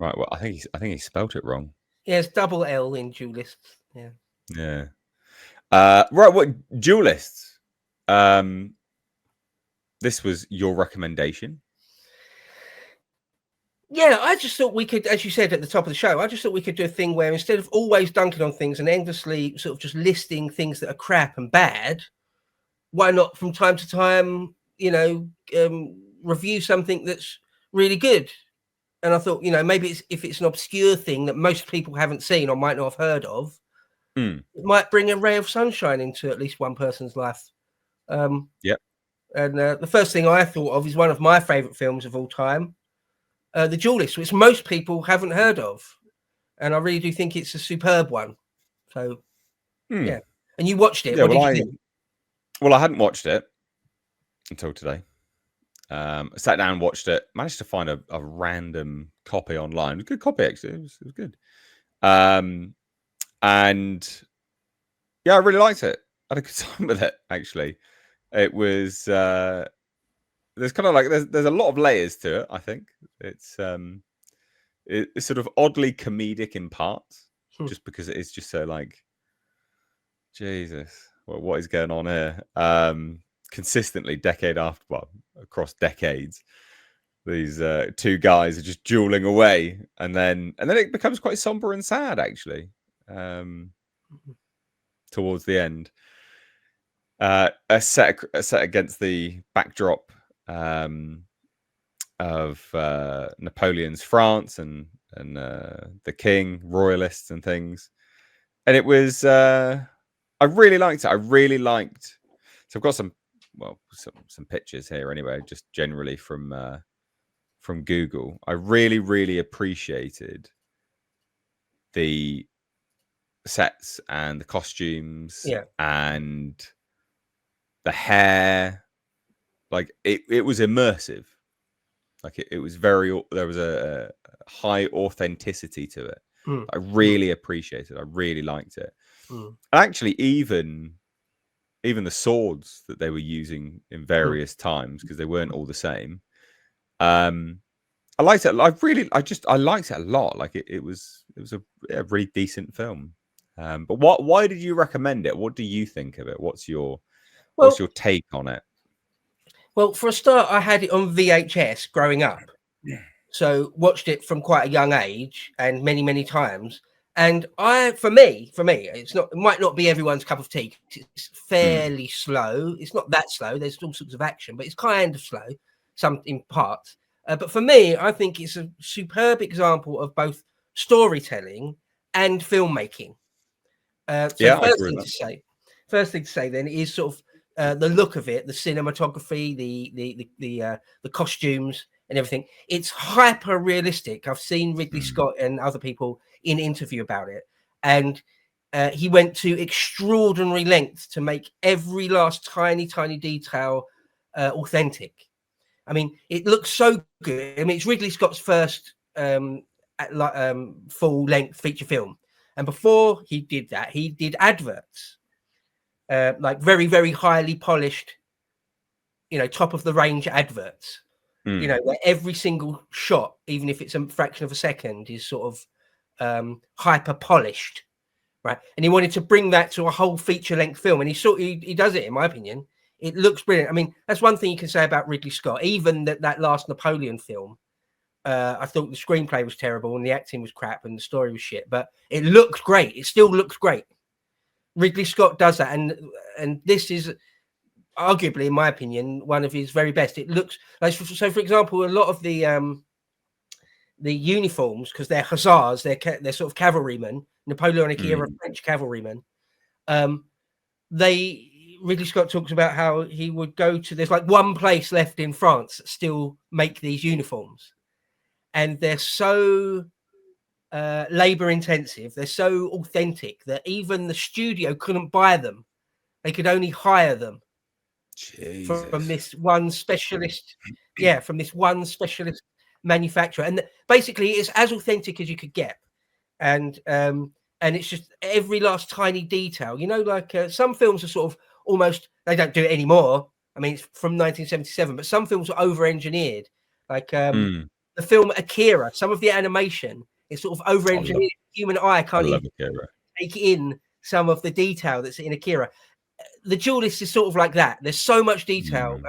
Right. Well, I think he spelt it wrong. Yeah, it's double L in Duellists. Yeah. Yeah. Right. What Duelists? This was your recommendation. Yeah, I just thought we could, as you said at the top of the show, I just thought we could do a thing where instead of always dunking on things and endlessly sort of just listing things that are crap and bad, why not from time to time, review something that's really good? And I thought, maybe if it's an obscure thing that most people haven't seen or might not have heard of, it might bring a ray of sunshine into at least one person's life. Yep. And the first thing I thought of is one of my favourite films of all time, The Duellists, which most people haven't heard of. And I really do think it's a superb one. So, yeah. And you watched it. Yeah, What did you think? Well, I hadn't watched it until today. I sat down and watched it. Managed to find a random copy online. A good copy, actually. It was good. And yeah, I really liked it. I had a good time with it, actually. It was... there's kind of like... There's a lot of layers to it, I think. It's sort of oddly comedic in parts, just because it is just so like... Jesus, what is going on here? Consistently, decade after, well, across decades, these two guys are just dueling away, and then it becomes quite somber and sad, actually, towards the end. Set against the backdrop of Napoleon's France and the king, royalists, and things, and it was. I really liked it. I really liked. So I've got some pictures here anyway, just generally from Google. I really appreciated the sets and the costumes, and the hair. Like it was immersive. Like it was very. There was a high authenticity to it. I really appreciated. I really liked it. And actually, even the swords that they were using in various times, because they weren't all the same. I liked it. I liked it a lot. Like it was a really decent film. But why did you recommend it? What do you think of it? What's your take on it? Well, for a start, I had it on VHS growing up. So watched it from quite a young age and many times. And for me, it might not be everyone's cup of tea. It's fairly slow. It's not that slow. There's all sorts of action, but it's kind of slow, some in parts. But for me, I think it's a superb example of both storytelling and filmmaking. First thing to say then is sort of the look of it, the cinematography, the costumes and everything. It's hyper realistic. I've seen Ridley Scott and other people in interview about it, and he went to extraordinary lengths to make every last tiny detail authentic. I mean, it looks so good. I mean, it's Ridley Scott's first full length feature film, and before he did that, he did adverts, like very highly polished, top of the range adverts. Where every single shot, even if it's a fraction of a second, is sort of hyper polished, right? And he wanted to bring that to a whole feature length film, and he does it, in my opinion. It looks brilliant. I mean, that's one thing you can say about Ridley Scott. Even that last Napoleon film, I thought the screenplay was terrible and the acting was crap and the story was shit, but it looked great. It still looks great. Ridley Scott does that, and this is arguably, in my opinion, one of his very best. It looks like, so for example, a lot of the uniforms, because they're hussars, they're sort of cavalrymen, Napoleonic era French cavalrymen. Ridley Scott talks about how he would go to, there's like one place left in France that still make these uniforms, and they're so labor intensive, they're so authentic that even the studio couldn't buy them. They could only hire them. From this one specialist, manufacturer, and basically it's as authentic as you could get, and it's just every last tiny detail. Like some films are sort of almost, they don't do it anymore. I mean, it's from 1977, but some films are over engineered. Like the film Akira, some of the animation is sort of over-engineered. Human eye can't even take in some of the detail that's in Akira. The Duelist is sort of like that. There's so much detail.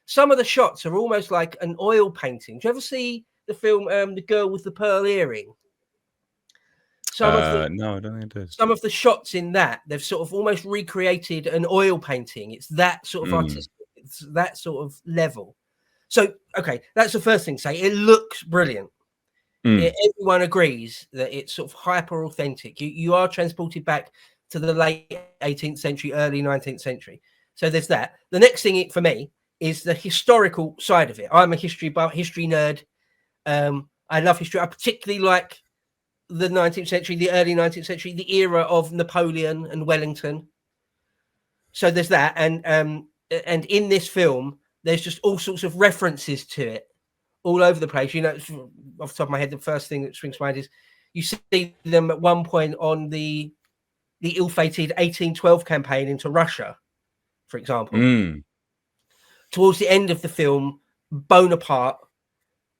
Some of the shots are almost like an oil painting. Do you ever see the film The Girl with the Pearl Earring? No, I don't think it is. Some of the shots in that, they've sort of almost recreated an oil painting. It's that sort of artistic. It's that sort of level. So, okay, that's the first thing to say. It looks brilliant. Everyone agrees that it's sort of hyper authentic. You are transported back to the late 18th century, early 19th century. So there's that. The next thing for me is the historical side of it. I'm a history nerd. I love history. I particularly like the 19th century, the early 19th century, the era of Napoleon and Wellington. So there's that. And in this film, there's just all sorts of references to it all over the place. You know, off the top of my head, the first thing that springs to mind is you see them at one point on the ill-fated 1812 campaign into Russia, for example. Towards the end of the film, Bonaparte,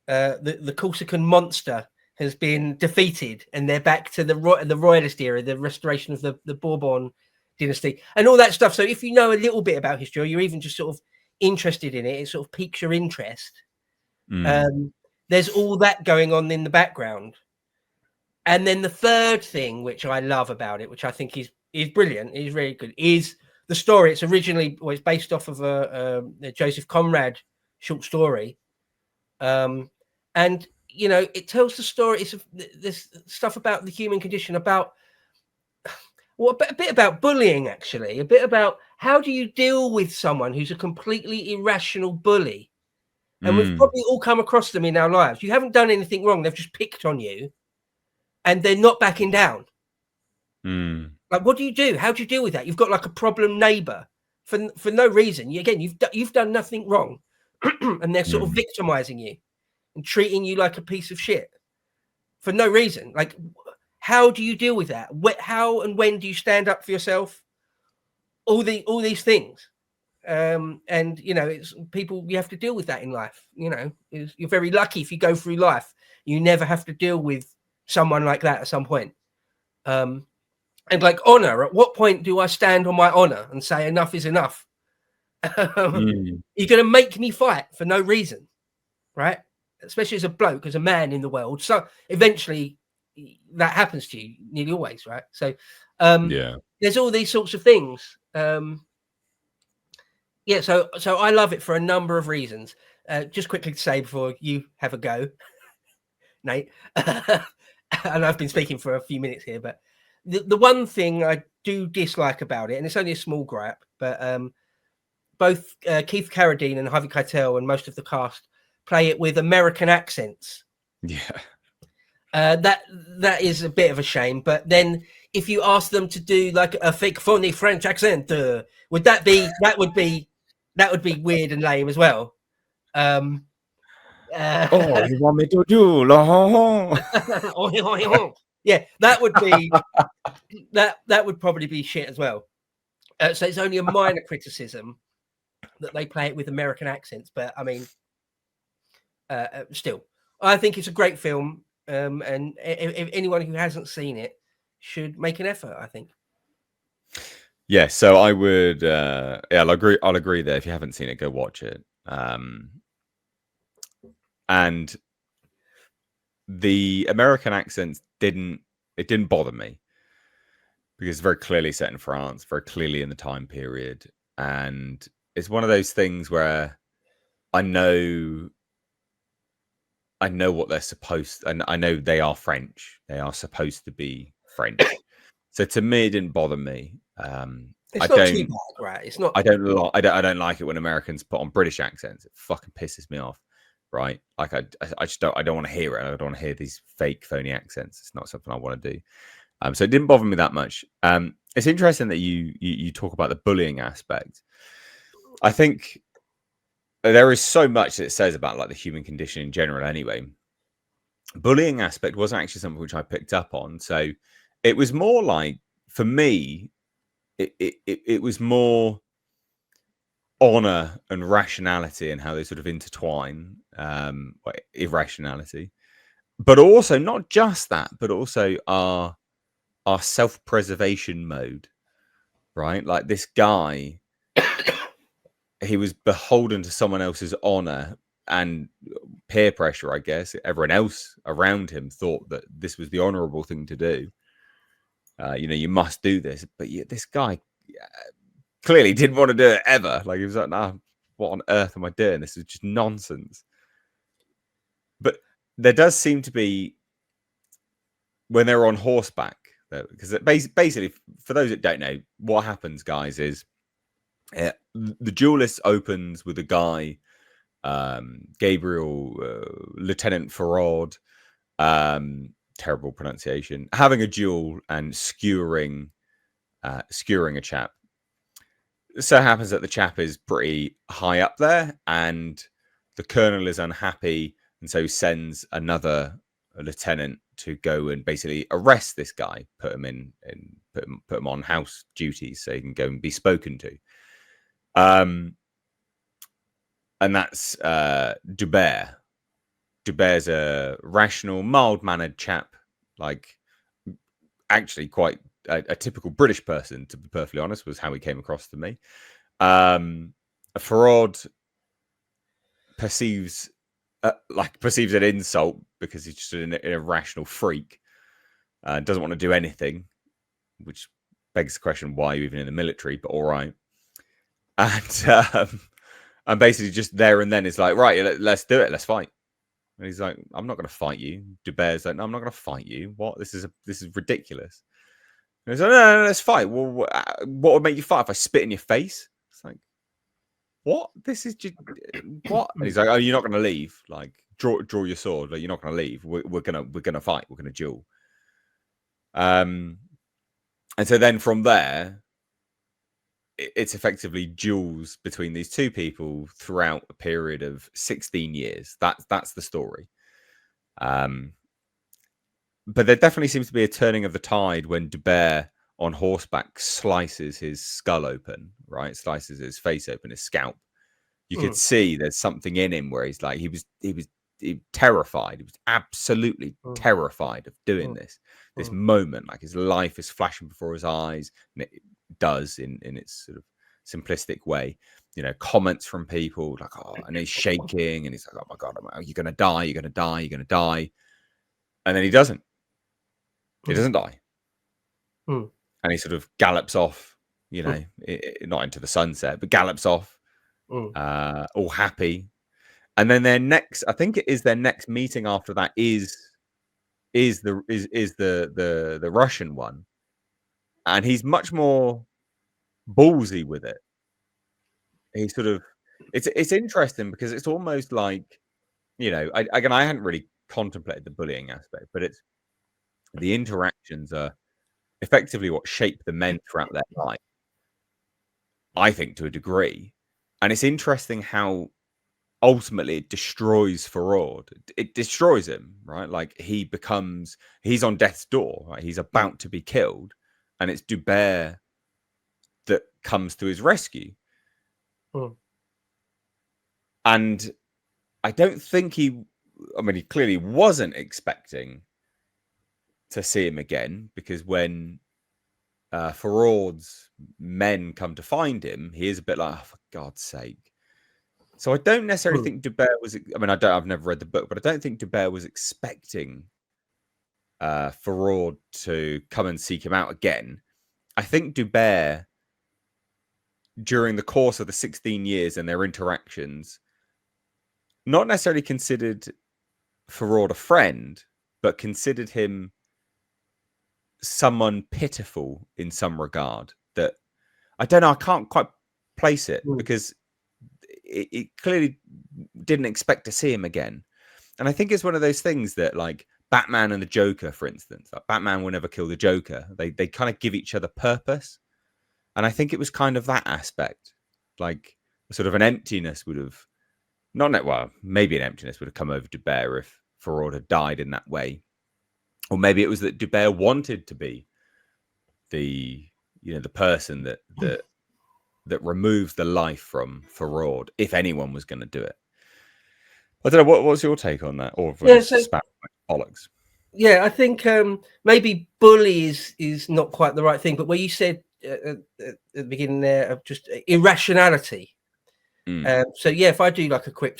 the Corsican monster, has been defeated, and they're back to the royalist era, the restoration of the Bourbon dynasty, and all that stuff. So if you know a little bit about history, or you're even just sort of interested in it, it sort of piques your interest. There's all that going on in the background. And then the third thing, which I love about it, which I think is brilliant, is really good, is the story. It's originally it's based off of a Joseph Conrad short story, and you know, it tells the story. It's this stuff about the human condition, about a bit about bullying, actually, a bit about how do you deal with someone who's a completely irrational bully. And we've probably all come across them in our lives. You haven't done anything wrong. They've just picked on you and they're not backing down. Like, what do you do? How do you deal with that? You've got like a problem neighbor for no reason. You've done nothing wrong. And they're sort of victimizing you and treating you like a piece of shit for no reason. Like, how do you deal with that? How and when do you stand up for yourself? All these things. And you know, it's people, you have to deal with that in life. You know, you're very lucky if you go through life, you never have to deal with someone like that at some point. And like honor, at what point do I stand on my honor and say enough is enough? You're gonna make me fight for no reason, right? Especially as a bloke, as a man in the world. So eventually that happens to you, nearly always, right? So there's all these sorts of things. Yeah, so I love it for a number of reasons. Just quickly to say before you have a go, Nate, and I've been speaking for a few minutes here, but the one thing I do dislike about it, and it's only a small gripe, but both Keith Carradine and Harvey Keitel and most of the cast play it with American accents. Yeah. That is a bit of a shame, but then if you ask them to do like a fake phony French accent, would that be weird and lame as well? You want me to do? Yeah, that would be that would probably be shit as well. So it's only a minor criticism that they play it with American accents, but I mean, still, I think it's a great film, and if anyone who hasn't seen it should make an effort, I think. Yeah, so I would, I'll agree there. If you haven't seen it, go watch it. And the American accents didn't bother me because it's very clearly set in France, very clearly in the time period, and it's one of those things where I know what they're supposed, and I know they are French. They are supposed to be French. So to me, it didn't bother me. It's not too bad, right? It's not. I don't like it when Americans put on British accents. It fucking pisses me off, right? Like I just don't want to hear it. I don't want to hear these fake phony accents. It's not something I want to do. So it didn't bother me that much. It's interesting that you talk about the bullying aspect. I think there is so much that it says about like the human condition in general. Anyway, bullying aspect wasn't actually something which I picked up on. So it was more like, for me, it was more honor and rationality and how they sort of intertwine, irrationality, but also not just that, but also our self-preservation mode, right? Like this guy, he was beholden to someone else's honor and peer pressure, I guess. Everyone else around him thought that this was the honorable thing to do. You must do this. But this guy clearly didn't want to do it ever. Like, he was like, nah, what on earth am I doing? This is just nonsense. But there does seem to be, when they're on horseback, because basically, for those that don't know, what happens, guys, is the Duellists opens with a guy, Gabriel, Lieutenant Farad, terrible pronunciation, having a duel and skewering a chap. So happens that the chap is pretty high up there, and the colonel is unhappy, and so sends another lieutenant to go and basically arrest this guy, put him on house duties so he can go and be spoken to. And that's Dubert. Dubert's a rational, mild-mannered chap, like actually quite a typical British person, to be perfectly honest, was how he came across to me. Farad perceives an insult because he's just an irrational freak, doesn't want to do anything, which begs the question, why are you even in the military? But all right. And basically just there and then it's like, right, let's do it, let's fight. And he's like, I'm not going to fight you. Dubert's like, no, I'm not going to fight you. What? This is ridiculous. And he's like, no, let's fight. Well, what would make you fight if I spit in your face? It's like, what? This is just what? And he's like, oh, you're not going to leave. Like, draw your sword. Like, you're not going to leave. We're gonna fight. We're gonna duel. And so then from there, it's effectively duels between these two people throughout a period of 16 years. That's the story. But there definitely seems to be a turning of the tide when Dubert on horseback slices his skull open, right? Slices his face open, his scalp. You could see there's something in him where he's like, he was terrified. He was absolutely terrified of doing this moment. Like, his life is flashing before his eyes, and it does in its sort of simplistic way. Comments from people like, oh, and he's shaking, and he's like, oh my God, you're going to die, you're going to die, you're going to die. And then he doesn't. He doesn't die. And he sort of gallops off, not into the sunset, but gallops off, all happy. And then their next meeting after that is the Russian one, and he's much more ballsy with it. He sort of, it's interesting because it's almost like, I hadn't really contemplated the bullying aspect, but it's the interactions are effectively what shape the men throughout their life, I think, to a degree. And it's interesting how ultimately it destroys Farad. It destroys him, right? Like, he's on death's door, right? He's about to be killed, and it's Dubert that comes to his rescue. And I don't think he clearly wasn't expecting to see him again, because when Farad's men come to find him, he is a bit like, oh, for God's sake. So I don't necessarily think Dubert was. I've never read the book, but I don't think Dubert was expecting Farad to come and seek him out again. I think Dubert, during the course of the 16 years and their interactions, not necessarily considered Farad a friend, but considered him someone pitiful in some regard. That, I don't know, I can't quite place it, because it clearly didn't expect to see him again. And I think it's one of those things that, like Batman and the Joker, for instance, like Batman will never kill the Joker. They kind of give each other purpose. And I think it was kind of that aspect. Like, sort of an emptiness would have, maybe an emptiness would have come over Dubert if Farad had died in that way. Or maybe it was that Dubert wanted to be the person that that removes the life from Farord, if anyone was going to do it. I don't know. What's your take on that? Or if we're just spouting bollocks? Yeah, I think maybe bully is not quite the right thing, but where you said at the beginning there of just irrationality. So yeah, if I do like a quick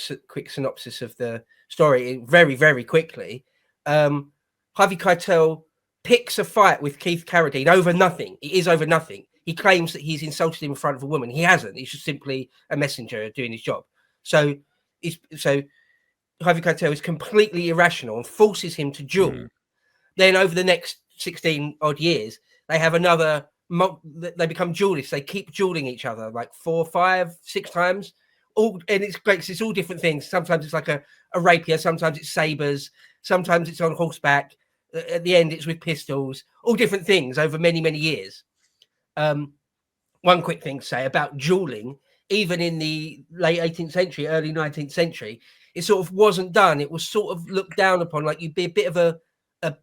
synopsis of the story, very very quickly, Harvey Keitel picks a fight with Keith Carradine over nothing. It is over nothing. He claims that he's insulted him in front of a woman. He hasn't. He's just simply a messenger doing his job. So Harvey Keitel is completely irrational and forces him to duel. Then over the next 16 odd years, they have another. They become duelists. They keep dueling each other like 4, 5, 6 times. All, and it's great because it's all different things. Sometimes it's like a rapier. Sometimes it's sabers. Sometimes it's on horseback. At the end, it's with pistols. All different things over many many years. One quick thing to say about dueling, even in the late 18th century, early 19th century, it sort of wasn't done. It was sort of looked down upon, like you'd be a bit of a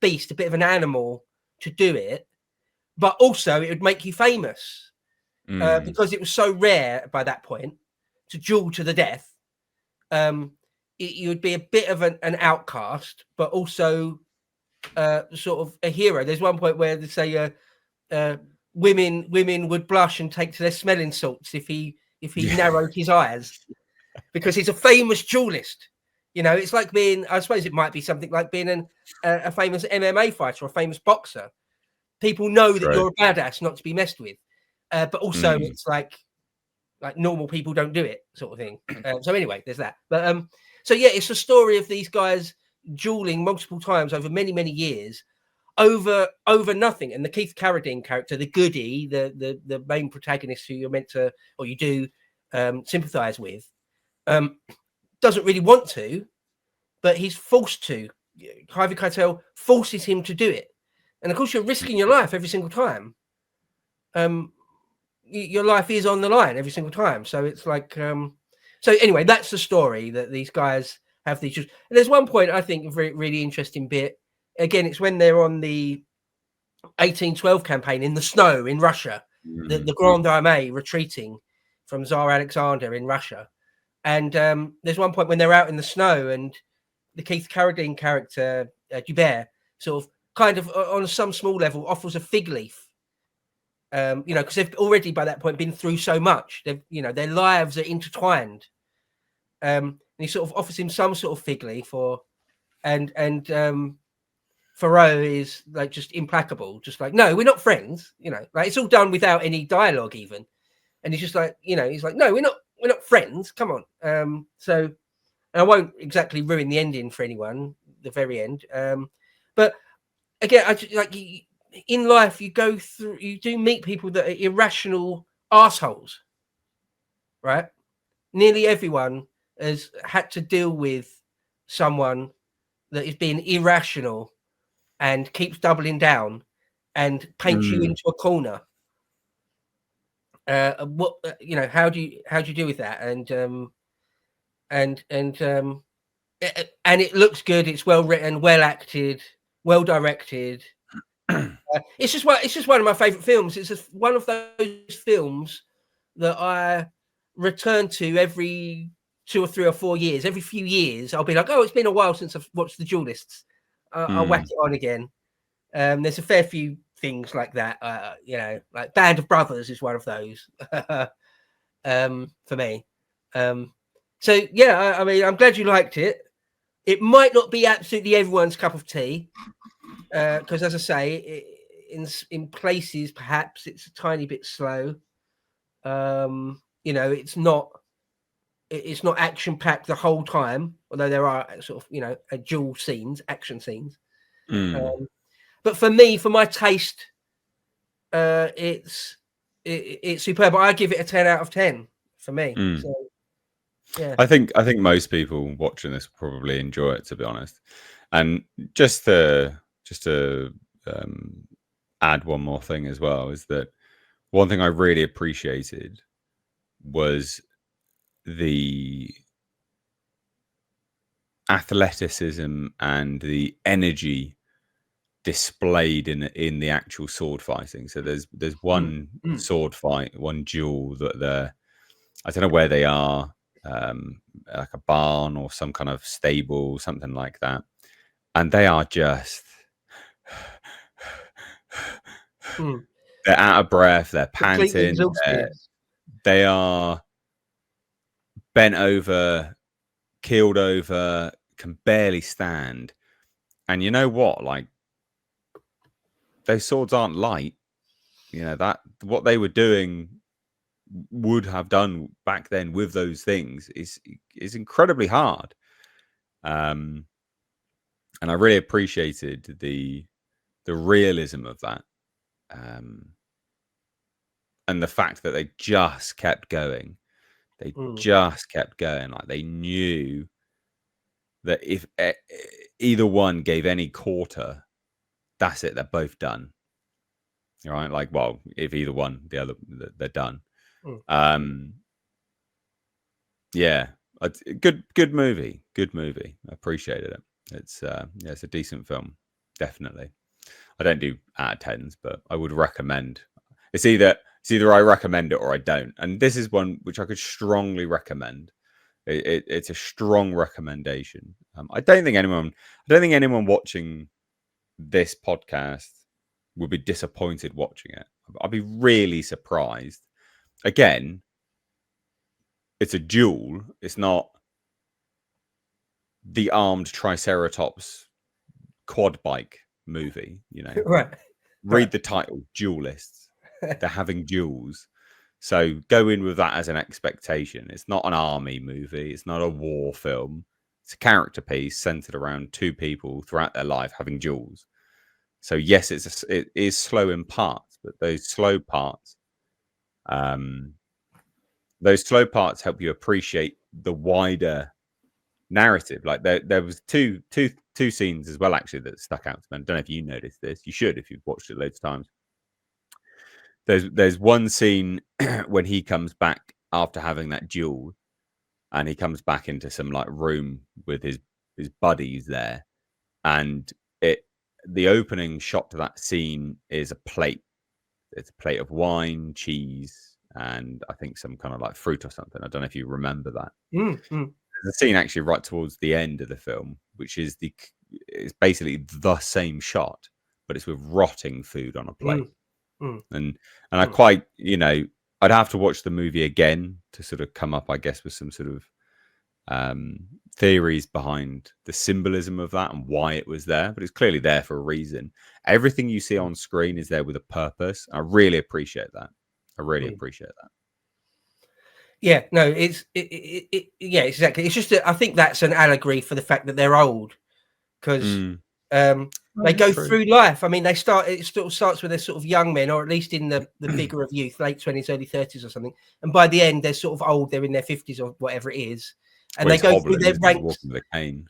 beast, a bit of an animal to do it, but also it would make you famous because it was so rare by that point to duel to the death. You would be a bit of an outcast, but also sort of a hero. There's one point where they say women would blush and take to their smelling salts if he narrowed his eyes, because he's a famous duelist. You know, it's like being, I suppose it might be something like being a famous MMA fighter or a famous boxer. People know that you're a badass, not to be messed with. But also it's like normal people don't do it, sort of thing. So anyway, there's that. But so yeah, it's a story of these guys dueling multiple times over many, many years over nothing. And the Keith Carradine character, the goody, the main protagonist who you're meant to, or you do sympathize with, doesn't really want to, but he's forced to. Harvey Keitel forces him to do it. And of course, you're risking your life every single time. Your life is on the line every single time. So it's like, so anyway, that's the story that these guys have these. And there's one point I think a very, really interesting bit. Again, it's when they're on the 1812 campaign in the snow in Russia, the Grand Armée retreating from Tsar Alexander in Russia. And there's one point when they're out in the snow and the Keith Carradine character, Dubert, sort of kind of on some small level offers a fig leaf. You know, because they've already by that point been through so much. They've, you know, their lives are intertwined. And he sort of offers him some sort of fig leaf, and Thoreau is like just implacable, just like, no, we're not friends. You know, like it's all done without any dialogue even. And he's just like, you know, he's like, no, we're not friends. Come on. So and I won't exactly ruin the ending for anyone, the very end. But again, I just, like in life, you do meet people that are irrational assholes, right? Nearly everyone has had to deal with someone that is being irrational and keeps doubling down and paints you into a corner. What you know? How do you deal with that? And it looks good. It's well written, well acted, well directed. It's just one of my favorite films. It's just one of those films that I return to every 2 or 3 or 4 years. Every few years, I'll be like, "Oh, it's been a while since I've watched The Duellists." I'll whack it on again. There's a fair few things like that. You know, like Band of Brothers is one of those for me. So yeah, I mean, I'm glad you liked it. It might not be absolutely everyone's cup of tea, because, as I say, in places perhaps it's a tiny bit slow. You know, it's not action packed the whole time, although there are sort of, you know, dual scenes, action scenes. But for me, for my taste, it's superb. I give it a 10 out of 10 for me. So, yeah, I think most people watching this will probably enjoy it, to be honest. And just to add one more thing as well, is that one thing I really appreciated was the athleticism and the energy displayed in the actual sword fighting. So there's one sword fight, one duel that I don't know where they are, like a barn or some kind of stable, something like that, and they are just they're out of breath, they're Completely panting, exhausted. they are bent over, keeled over, can barely stand. And you know what? Like, those swords aren't light. You know, that what they were doing would have done back then with those things is incredibly hard. And I really appreciated the realism of that. And the fact that they just kept going. They just kept going. Like, they knew that if either one gave any quarter, that's it. They're both done. All right. Like, well, if either one, the other, they're done. Yeah. Good movie. Good movie. I appreciated it. It's it's a decent film. Definitely. I don't do out of tens, but I would recommend. It's either I recommend it or I don't. And this is one which I could strongly recommend. It's a strong recommendation. I don't think anyone watching this podcast would be disappointed watching it. I'd be really surprised. Again, it's a duel. It's not the armed Triceratops quad bike movie. You know, Right. read the title, Duellists. They're having duels. So go in with that as an expectation. It's not an army movie. It's not a war film. It's a character piece centered around two people throughout their life having duels. So yes, it is slow in parts, but those slow parts help you appreciate the wider narrative. Like, there was two scenes as well, actually, that stuck out to me. I don't know if you noticed this. You should, if you've watched it loads of times. There's one scene when he comes back after having that duel, and he comes back into some like room with his buddies there, and the opening shot to that scene is a plate. It's a plate of wine, cheese, and I think some kind of like fruit or something. I don't know if you remember that. There's a scene actually right towards the end of the film, which is it's basically the same shot, but it's with rotting food on a plate. And I quite, I'd have to watch the movie again to sort of come up, I guess, with some sort of theories behind the symbolism of that and why it was there. But it's clearly there for a reason. Everything you see on screen is there with a purpose. I really appreciate that. I really appreciate that. Yeah, no, yeah, exactly. It's just that I think that's an allegory for the fact that they're old, because they go through life. I mean, it sort of starts with they're sort of young men, or at least in the vigor of youth, late 20s, early 30s or something. And by the end, they're sort of old. They're in their 50s or whatever it is. And they go through their ranks. Walking with a cane.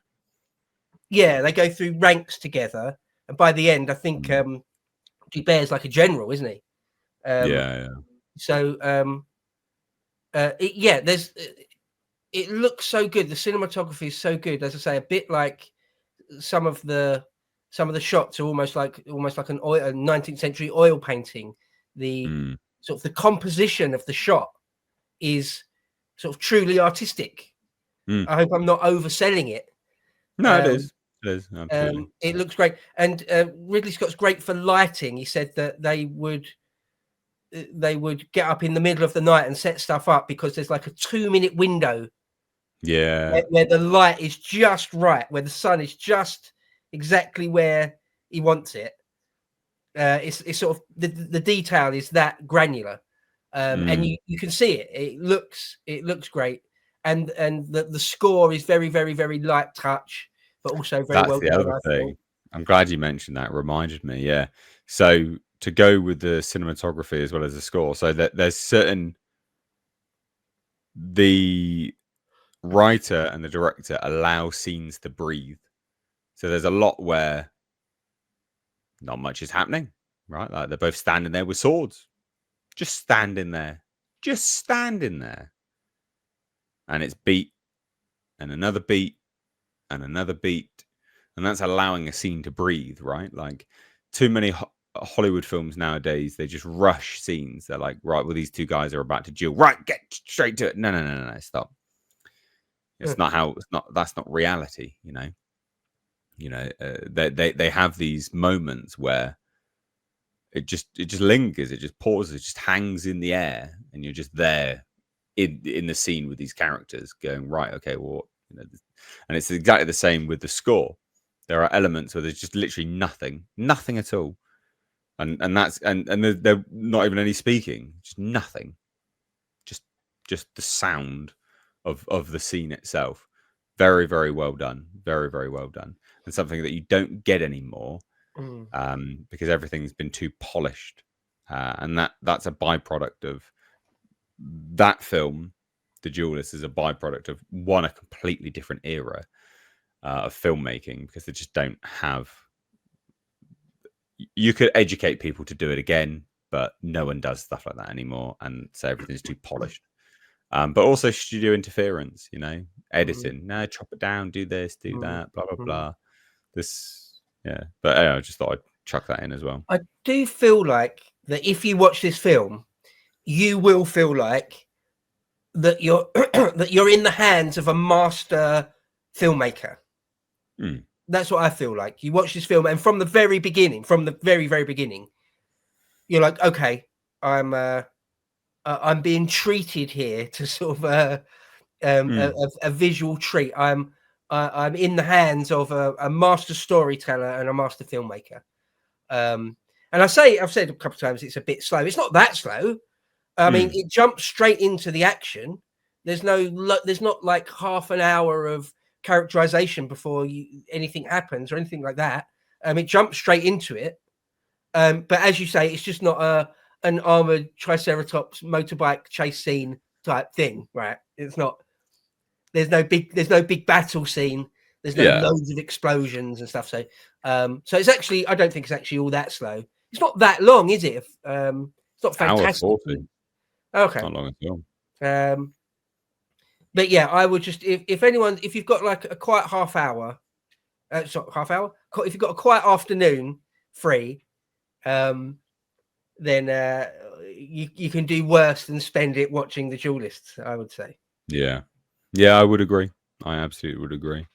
Yeah, they go through ranks together. And by the end, I think Dubert's like a general, isn't he? Yeah. So, it looks so good. The cinematography is so good. As I say, a bit like some of the shots are almost like a 19th century oil painting. The sort of the composition of the shot is sort of truly artistic. I hope I'm not overselling it. No, it is. It is, absolutely. It looks great. And Ridley Scott's great for lighting. He said that they would get up in the middle of the night and set stuff up because there's like a 2-minute window. Yeah. Where the light is just right, where the sun is just exactly where he wants it. It's sort of the detail is that granular, and you can see it. It looks great, and the score is very, very, very light touch, but also very well done. That's the other thing. I'm glad you mentioned that. It reminded me. Yeah. So to go with the cinematography as well as the score, so that there's the writer and the director allow scenes to breathe. So there's a lot where not much is happening, right? Like, they're both standing there with swords, just standing there, and it's beat and another beat and another beat, and that's allowing a scene to breathe, right? Like too many Hollywood films nowadays, they just rush scenes. They're like, right, well, these two guys are about to duel. Right, get straight to it. No, stop. It's not how. It's not. That's not reality. You know. They have these moments where it just lingers. It just pauses. It just hangs in the air, and you're just there in the scene with these characters, going, right, okay, well, and it's exactly the same with the score. There are elements where there's just literally nothing at all. And that's and they're not even any speaking, just nothing, just the sound of the scene itself. Very, very well done, very, very well done, and something that you don't get anymore, because everything's been too polished, and that's a byproduct of that film. The Duellists is a byproduct of a completely different era of filmmaking, because they just don't have. You could educate people to do it again, but no one does stuff like that anymore, and so everything's too polished. But also studio interference, editing. No, chop it down, do this, do that, blah blah blah. This, yeah. But I just thought I'd chuck that in as well. I do feel like that if you watch this film, you will feel like that you're that you're in the hands of a master filmmaker. That's what I feel like. You watch this film, and from the very beginning, from the very, very beginning, you're like, okay, I'm being treated here to sort of a visual treat. I'm in the hands of a master storyteller and a master filmmaker. And I've said a couple of times it's a bit slow. It's not that slow. I mean, it jumps straight into the action. There's not like half an hour of characterization before anything happens or anything like that. It jumps straight into it. But as you say, it's just not an armored triceratops motorbike chase scene type thing, right? It's not. There's no big battle scene. There's no loads of explosions and stuff. So it's actually, I don't think it's actually all that slow. It's not that long, is it? It's not fantastic. Okay. Not long at all. But yeah, I would just, if you've got like a quiet half hour, if you've got a quiet afternoon free, then you can do worse than spend it watching the Duellists, I would say. Yeah, I would agree. I absolutely would agree.